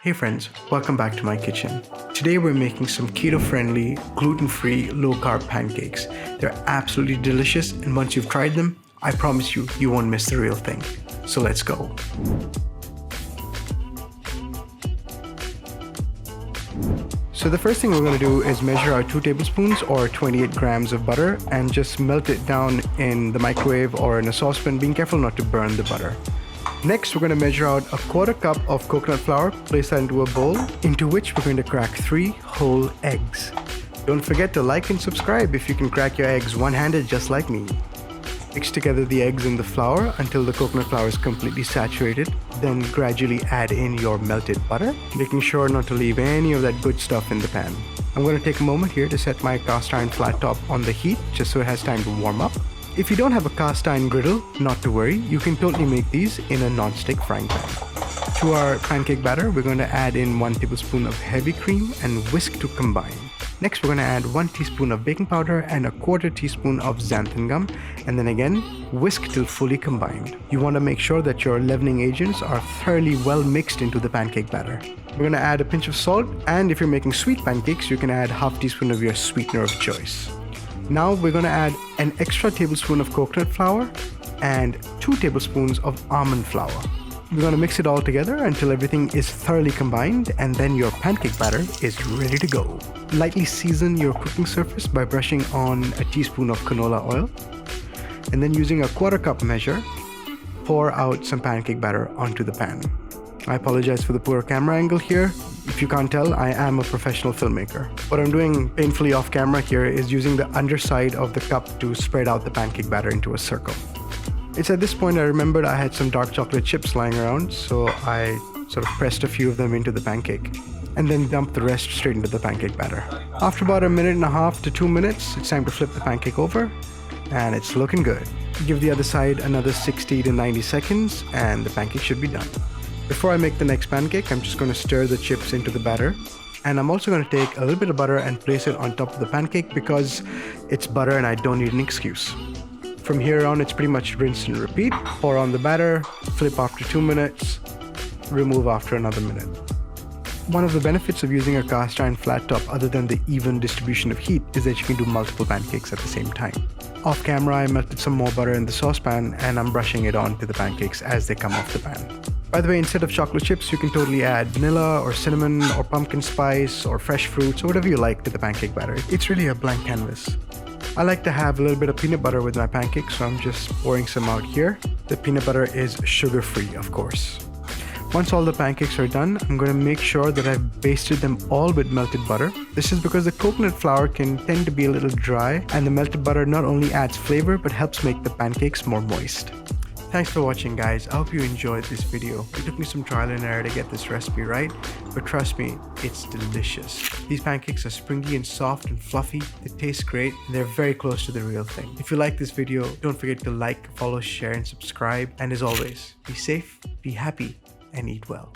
Hey friends, welcome back to my kitchen. Today we're making some keto-friendly, gluten-free, low-carb pancakes. They're absolutely delicious, and once you've tried them, I promise you, you won't miss the real thing. So let's go. So the first thing we're going to do is measure our 2 tablespoons or 28 grams of butter and just melt it down in the microwave or in a saucepan, being careful not to burn the butter. Next, we're going to measure out a 1/4 cup of coconut flour, place that into a bowl, into which we're going to crack 3 whole eggs. Don't forget to like and subscribe if you can crack your eggs one-handed just like me. Mix together the eggs and the flour until the coconut flour is completely saturated. Then gradually add in your melted butter, making sure not to leave any of that good stuff in the pan. I'm going to take a moment here to set my cast iron flat top on the heat just so it has time to warm up. If you don't have a cast iron griddle, not to worry, you can totally make these in a non-stick frying pan. To our pancake batter, we're going to add in 1 tablespoon of heavy cream and whisk to combine. Next, we're going to add 1 teaspoon of baking powder and a 1/4 teaspoon of xanthan gum, and then again, whisk till fully combined. You want to make sure that your leavening agents are thoroughly well mixed into the pancake batter. We're going to add a pinch of salt, and if you're making sweet pancakes, you can add 1/2 teaspoon of your sweetener of choice. Now we're going to add an extra tablespoon of coconut flour and 2 tablespoons of almond flour. We're going to mix it all together until everything is thoroughly combined, and then your pancake batter is ready to go. Lightly season your cooking surface by brushing on a teaspoon of canola oil, and then using a 1/4 cup measure, pour out some pancake batter onto the pan. I apologize for the poor camera angle here. If you can't tell, I am a professional filmmaker. What I'm doing painfully off camera here is using the underside of the cup to spread out the pancake batter into a circle. It's at this point I remembered I had some dark chocolate chips lying around, so I sort of pressed a few of them into the pancake and then dumped the rest straight into the pancake batter. After about 1.5 to 2 minutes, it's time to flip the pancake over, and it's looking good. Give the other side another 60 to 90 seconds and the pancake should be done. Before I make the next pancake, I'm just going to stir the chips into the batter. And I'm also going to take a little bit of butter and place it on top of the pancake because it's butter and I don't need an excuse. From here on, it's pretty much rinse and repeat. Pour on the batter, flip after 2 minutes, remove after another minute. One of the benefits of using a cast iron flat top, other than the even distribution of heat, is that you can do multiple pancakes at the same time. Off camera, I melted some more butter in the saucepan and I'm brushing it onto the pancakes as they come off the pan. By the way, instead of chocolate chips, you can totally add vanilla or cinnamon or pumpkin spice or fresh fruits or whatever you like to the pancake batter. It's really a blank canvas. I like to have a little bit of peanut butter with my pancakes, so I'm just pouring some out here. The peanut butter is sugar-free, of course. Once all the pancakes are done, I'm going to make sure that I've basted them all with melted butter. This is because the coconut flour can tend to be a little dry, and the melted butter not only adds flavor but helps make the pancakes more moist. Thanks for watching, guys. I hope you enjoyed this video. It took me some trial and error to get this recipe right, but trust me, it's delicious. These pancakes are springy and soft and fluffy. They taste great, and they're very close to the real thing. If you like this video, don't forget to like, follow, share, and subscribe. And as always, be safe, be happy, and eat well.